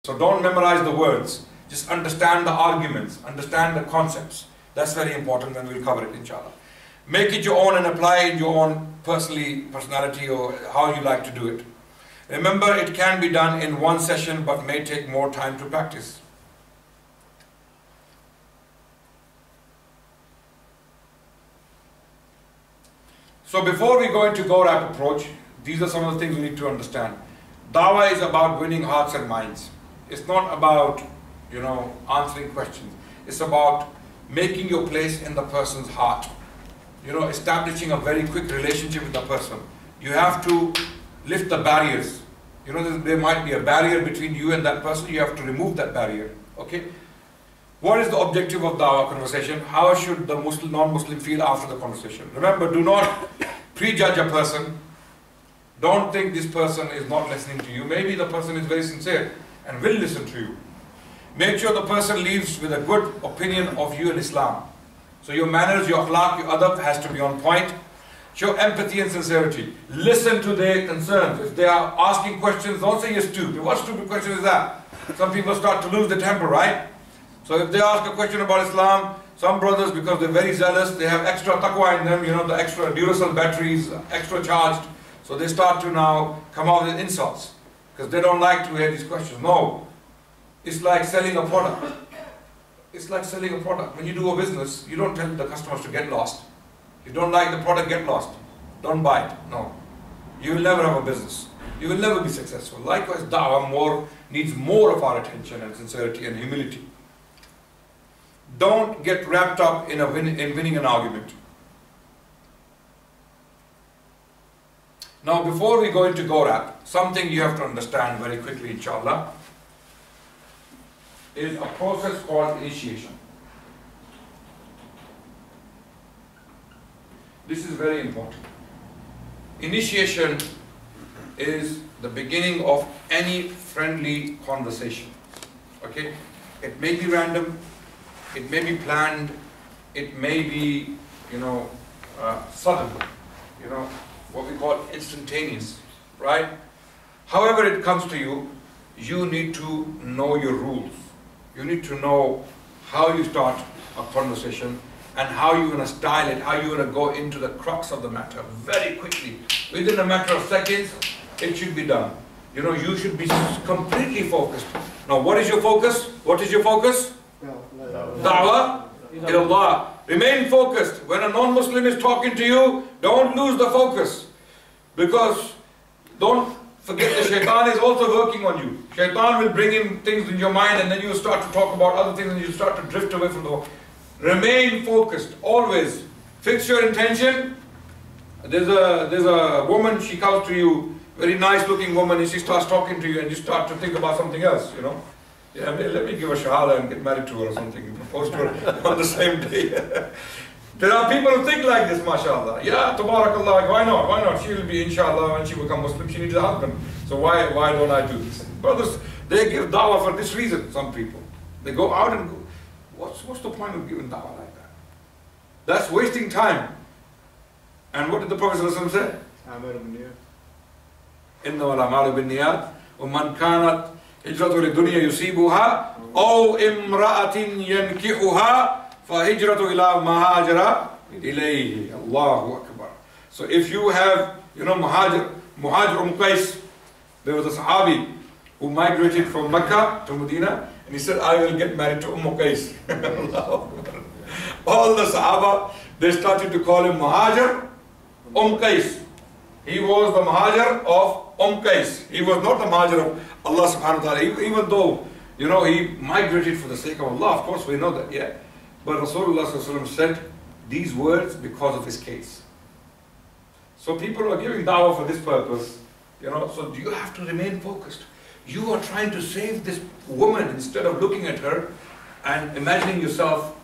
So don't memorize the words. Just understand the arguments, understand the concepts. That's very important, and we'll cover it inshallah. Make it your own and apply it in your own personality or how you like to do it. Remember, it can be done in one session but may take more time to practice. So before we go into GORAP approach, these are some of the things we need to understand. Dawah is about winning hearts and minds. It's not about, answering questions. It's about making your place in the person's heart. Establishing a very quick relationship with the person. You have to lift the barriers. There might be a barrier between you and that person. You have to remove that barrier. Okay? What is the objective of dawah conversation? How should the Muslim, non-Muslim feel after the conversation? Remember, do not prejudge a person. Don't think this person is not listening to you. Maybe the person is very sincere and will listen to you. Make sure the person leaves with a good opinion of you and Islam. So your manners, your akhlaq, your adab has to be on point. Show empathy and sincerity. Listen to their concerns. If they are asking questions, don't say you're stupid. What stupid question is that? Some people start to lose their temper, right? So if they ask a question about Islam, some brothers, because they're very zealous, they have extra taqwa in them, the extra Duracell batteries, extra charged. So they start to now come out with insults because they don't like to hear these questions. No. It's like selling a product. It's like selling a product. When you do a business, you don't tell the customers to get lost. If you don't like the product, get lost. Don't buy it. No. You will never have a business. You will never be successful. Likewise, da'wah needs more of our attention and sincerity and humility. Don't get wrapped up in winning an argument. Now, before we go into GORAP, something you have to understand very quickly, inshallah, is a process called initiation. This is very important. Initiation is the beginning of any friendly conversation. Okay? It may be random, it may be planned, it may be, sudden, what we call instantaneous, right? However it comes to you, you need to know your rules. You need to know how you start a conversation and how you're going to style it, how you're going to go into the crux of the matter very quickly. Within a matter of seconds, it should be done. You should be completely focused. Now, what is your focus? What is your focus? Da'wah ilallah. Remain focused. When a non-Muslim is talking to you, don't lose the focus. Because don't forget the shaitan is also working on you. Shaitan will bring in things in your mind and then you start to talk about other things and you start to drift away from the work. Remain focused, always. Fix your intention. There's a woman, she comes to you, very nice looking woman, and she starts talking to you and you start to think about something else, Yeah, let me give her shahada and get married to her or something, and propose to her on the same day. There are people who think like this, mashallah. Yeah, tabarakallah, why not? Why not? She will be, inshallah, when she becomes Muslim, she needs a husband. So why don't I do this? Brothers, they give da'wah for this reason, some people. They go out and go, what's the point of giving da'wah like that? That's wasting time. And what did the Prophet ﷺ say? إِنَّمَا الْأَعْمَالُ بِالنِّيَّاتِ وَمَنْ كَانَتْ هِجْرَةُ لِلدُّنْيَا يُصِيبُهَا أَوْ إِمْرَأَةٍ يَنْكِحُهَا فَهِجْرَةُ إِلَى مَا هَاجَرَ إِلَيْهِ Allahu Akbar. So if you have, Muhajir Qais, there was a Sahabi who migrated from Mecca to Medina, and he said, I will get married to Qais. All the Sahaba, they started to call him Muhajir Qais. He was the Muhajir of Qais. He was not the Muhajir of Allah subhanahu wa ta'ala, even though, he migrated for the sake of Allah. Of course, we know that, yeah. But Rasulullah sallallahu alaihi wasallam said these words because of his case. So people are giving da'wah for this purpose, so you have to remain focused. You are trying to save this woman instead of looking at her and imagining yourself,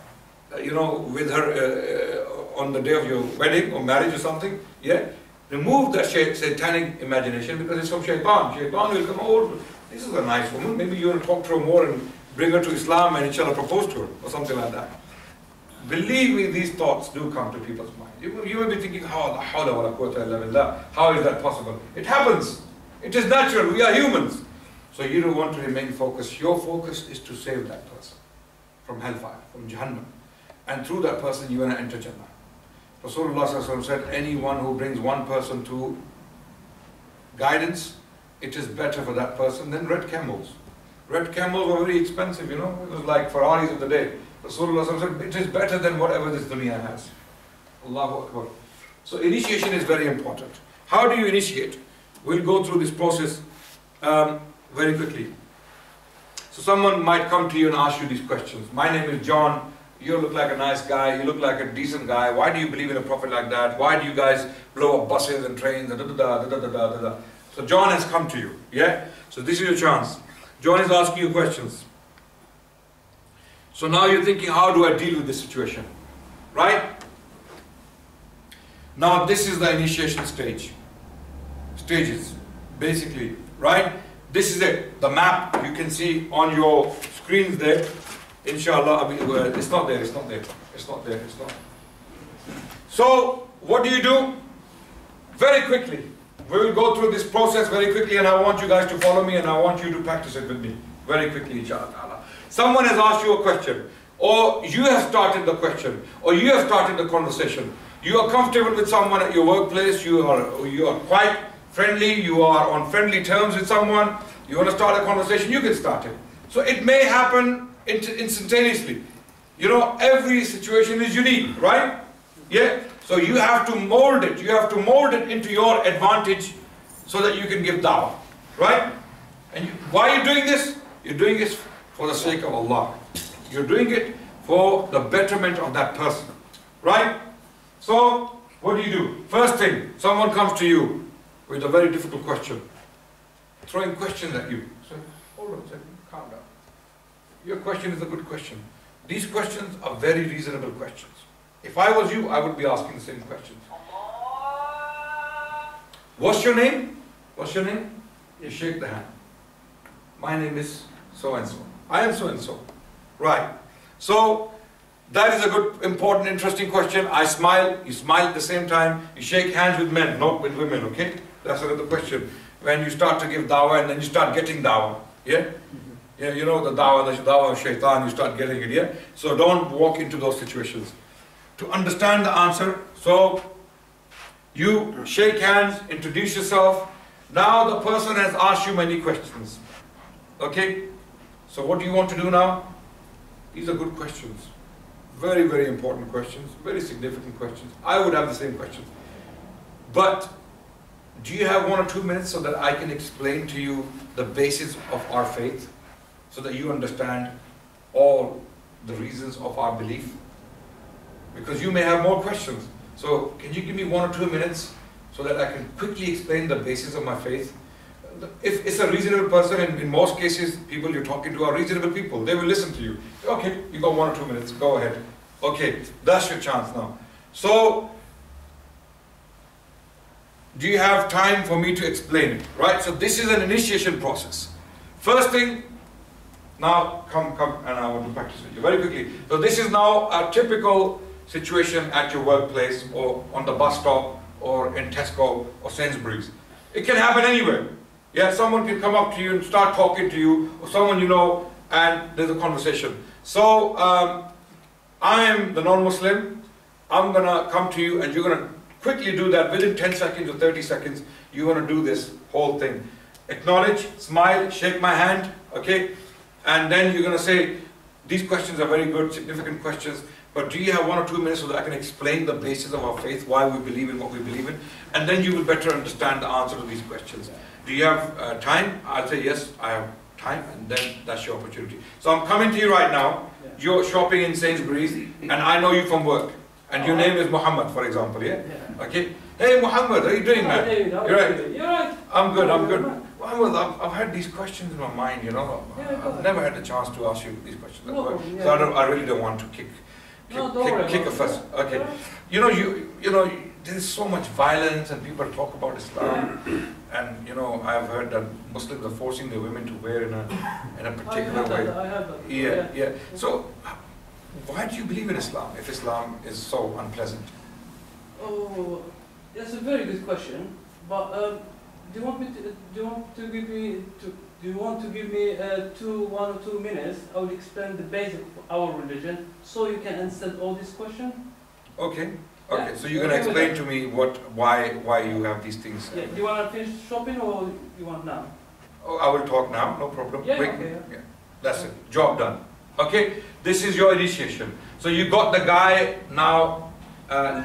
with her on the day of your wedding or marriage or something, yeah? Remove that satanic imagination because it's from shaitan. Shaitan will come, oh, this is a nice woman, maybe you want to talk to her more and bring her to Islam and inshallah propose to her or something like that. Believe me, these thoughts do come to people's mind. You may be thinking, how is that possible? It happens. It is natural. We are humans. So you don't want to remain focused. Your focus is to save that person from hellfire, from Jahannam. And through that person you want to enter Jannah. Rasulullah sallallahu alaihi wasallam said, anyone who brings one person to guidance, it is better for that person than red camels. Red camels were very expensive, you know. It was like Ferraris of the day. Rasulullah sallallahu alaihi wasallam said, it is better than whatever this dunya has. Allahu Akbar. So initiation is very important. How do you initiate? We'll go through this process very quickly. So someone might come to you and ask you these questions. My name is John. You look like a nice guy. You look like a decent guy. Why do you believe in a prophet like that? Why do you guys blow up buses and trains? So John has come to you. Yeah? So this is your chance. John is asking you questions. So now you're thinking, how do I deal with this situation? Right? Now this is the initiation stages, basically, right? This is it, the map you can see on your screens there. Inshallah, it's not there. So what do you do? Very quickly, we will go through this process very quickly, and I want you guys to follow me, and I want you to practice it with me very quickly, inshallah. Someone has asked you a question, or you have started the question, or you have started the conversation. You are comfortable with someone at your workplace, you are quite friendly, you are on friendly terms with someone, you want to start a conversation, you can start it. So it may happen instantaneously. You know, every situation is unique, right? Yeah? So you have to mold it, into your advantage so that you can give dawah, right? And why are you doing this? You're doing it for the sake of Allah. You're doing it for the betterment of that person, right? So, what do? First thing, someone comes to you with a very difficult question, throwing questions at you. So, hold on a second, calm down. Your question is a good question. These questions are very reasonable questions. If I was you, I would be asking the same questions. What's your name? What's your name? You shake the hand. My name is so-and-so. I am so-and-so. Right. So, that is a good, important, interesting question. I smile, you smile at the same time. You shake hands with men, not with women, okay? That's another question. When you start to give dawah and then you start getting dawah, yeah? Yeah, you know the dawah of shaitan, you start getting it, yeah? So don't walk into those situations. To understand the answer, so you shake hands, introduce yourself. Now the person has asked you many questions, okay? So what do you want to do now? These are good questions. Very, very important questions, very significant questions. I would have the same questions. But do you have 1 or 2 minutes so that I can explain to you the basis of our faith, so that you understand all the reasons of our belief? Because you may have more questions. So can you give me 1 or 2 minutes so that I can quickly explain the basis of my faith? If it's a reasonable person, in most cases, people you're talking to are reasonable people. They will listen to you. Okay, you got 1 or 2 minutes, go ahead. Okay, that's your chance now. So, do you have time for me to explain it? Right, so this is an initiation process. First thing, now come, and I want to practice with you very quickly. So this is now a typical situation at your workplace, or on the bus stop, or in Tesco, or Sainsbury's. It can happen anywhere. Yeah, someone can come up to you and start talking to you, or someone you know, and there's a conversation. So, I am the non-Muslim. I'm going to come to you and you're going to quickly do that within 10 seconds or 30 seconds. You're going to do this whole thing. Acknowledge, smile, shake my hand, okay? And then you're going to say, these questions are very good, significant questions, but do you have 1 or 2 minutes so that I can explain the basis of our faith, why we believe in what we believe in? And then you will better understand the answer to these questions. Do you have time? I'll say, yes, I have time, and then that's your opportunity. So I'm coming to you right now. You're shopping in Sainsbury's, and I know you from work, and your name is Muhammad, for example, yeah? Okay. Hey Muhammad, how are you doing, man? You're right. You're right. I'm good. Muhammad, I've had these questions in my mind, you know. I've never had the chance to ask you these questions. So I really don't want to kick a fuss. Okay. You know, there's so much violence, and people talk about Islam, and you know, I've heard that Muslims are forcing their women to wear in a particular way. I have that. Yeah. So, why do you believe in Islam if Islam is so unpleasant? Oh, that's a very good question. But Do you want me to? Do you want to give me? Do you want to give me 1 or 2 minutes? I will explain the basic of our religion, so you can understand all these questions. Okay. Yeah. So you're gonna explain to me why you have these things. Yeah. Do you want to finish shopping or you want now? Oh, I will talk now. No problem. Yeah. Quick. Okay. Yeah. That's it. Job done. Okay. This is your initiation. So you got the guy now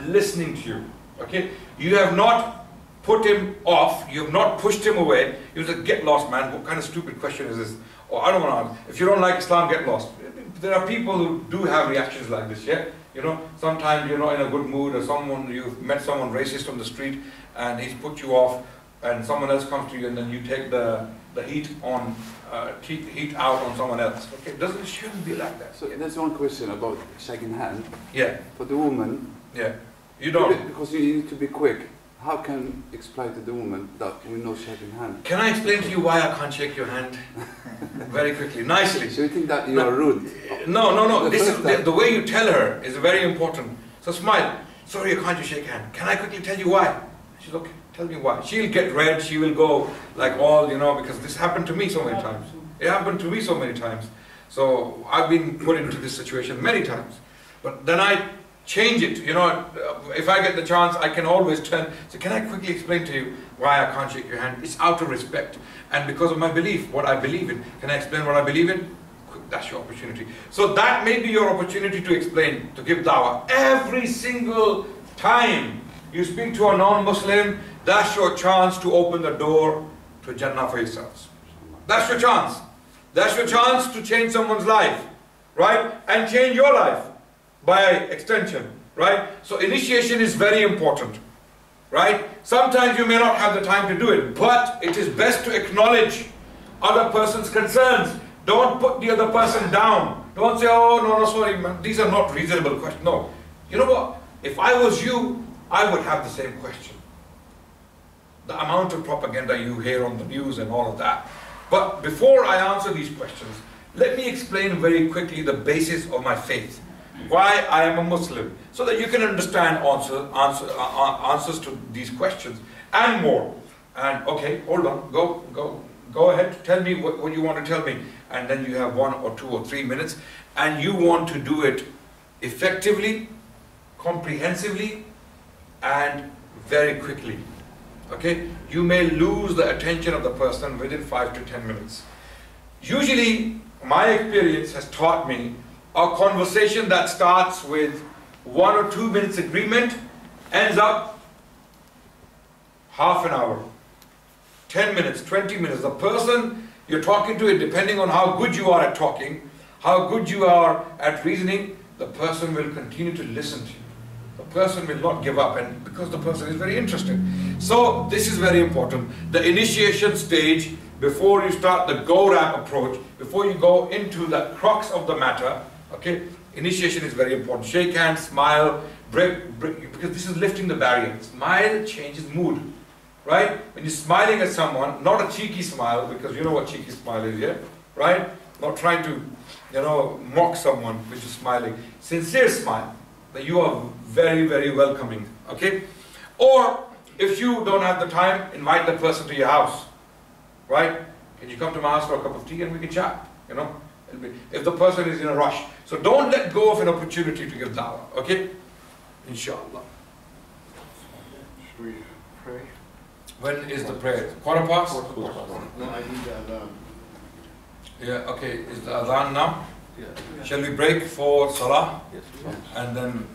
listening to you. Okay. You have not put him off, you have not pushed him away. He was like, get lost, man. What kind of stupid question is this? Or I don't want to ask. If you don't like Islam, get lost. There are people who do have reactions like this, yeah? You know, sometimes you're not in a good mood, or you've met someone racist on the street and he's put you off, and someone else comes to you and then you take the heat out on someone else. Okay, it shouldn't be like that. So there's one question about shaking hand. Yeah. For the woman. Yeah. You don't. Because you need to be quick. How can you explain to the woman that we know shaking hand? Can I explain to you why I can't shake your hand? Very quickly, nicely. So you think that you are rude? No. This is the way you tell her is very important. So smile. Sorry, can't you shake hand? Can I quickly tell you why? She's okay. Tell me why. She'll get red. She will go like all, you know, because this happened to me so many times. It happened to me so many times. So I've been put into this situation many times. But then I change it, you know, if I get the chance, I can always turn. So can I quickly explain to you why I can't shake your hand? It's out of respect. And because of my belief, what I believe in. Can I explain what I believe in? That's your opportunity. So that may be your opportunity to explain, to give dawah. Every single time you speak to a non-Muslim, that's your chance to open the door to Jannah for yourselves. That's your chance. That's your chance to change someone's life, right? And change your life by extension, right? So initiation is very important, right? Sometimes you may not have the time to do it, but it is best to acknowledge other person's concerns. Don't put the other person down. Don't say, oh, no, sorry, man, these are not reasonable questions. No. You know what? If I was you, I would have the same question. The amount of propaganda you hear on the news and all of that. But before I answer these questions, let me explain very quickly the basis of my faith. Why I am a Muslim, so that you can understand answers to these questions and more. And okay, hold on, go ahead, tell me what you want to tell me, and then you have 1 or 2 or 3 minutes, and you want to do it effectively, comprehensively, and very quickly. Okay, you may lose the attention of the person within 5 to 10 minutes. Usually, my experience has taught me a conversation that starts with 1 or 2 minutes agreement ends up half an hour, 10 minutes, 20 minutes. The person you're talking to, depending on how good you are at talking, how good you are at reasoning, the person will continue to listen to you. The person will not give up, and because the person is very interested. So this is very important. The initiation stage, before you start the GORAP approach, before you go into the crux of the matter, okay, initiation is very important. Shake hands, smile, break, because this is lifting the barrier. Smile changes mood, right? When you're smiling at someone, not a cheeky smile, because you know what cheeky smile is, yeah? Right? Not trying to, you know, mock someone, which is smiling. Sincere smile, that you are very, very welcoming, okay? Or, if you don't have the time, invite the person to your house, right? Can you come to my house for a cup of tea and we can chat, you know? If the person is in a rush. So don't let go of an opportunity to give dawah, okay? Inshallah. Should we pray? When is the prayer? Quarter past? No, I need Adnan. Yeah, okay. Is the adhan now? Yeah. Shall we break for salah? Yes. And then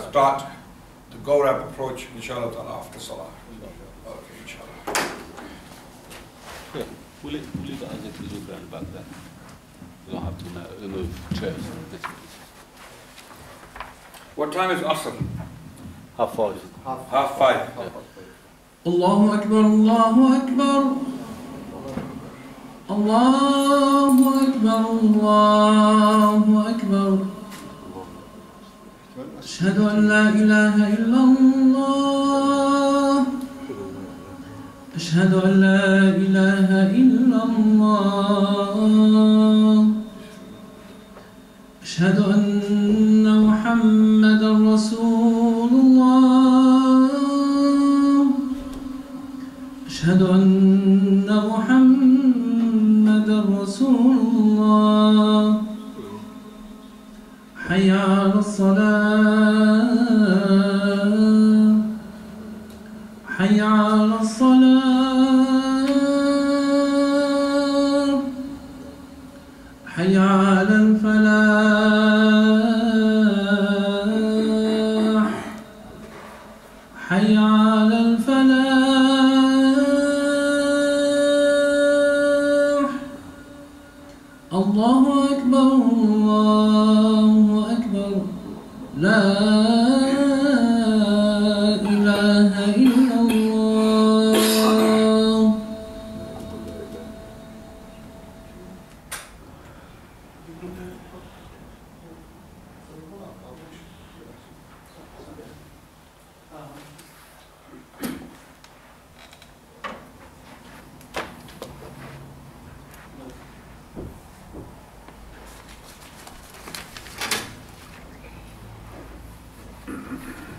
start the GORAP approach, inshallah ta'ala, after salah. Okay, inshallah. Yeah, we'll leave that as it is, we'll go back there. We don't have to remove chairs. What time is Asr? 5:30. 5:30. Yeah. Allahu Akbar, Allahu Akbar. Allahu Akbar, Allahu Akbar. Ashhadu an la ilaha illallah. Ashhadu an la ilaha illallah. Ashhadu anna Muhammadan Rasulullah. أشهد أن حي على الصلاة حي على الصلاة حي على الفلاح حي على الفلاح الله أكبر الله أكبر لا إله إلا الله Thank you.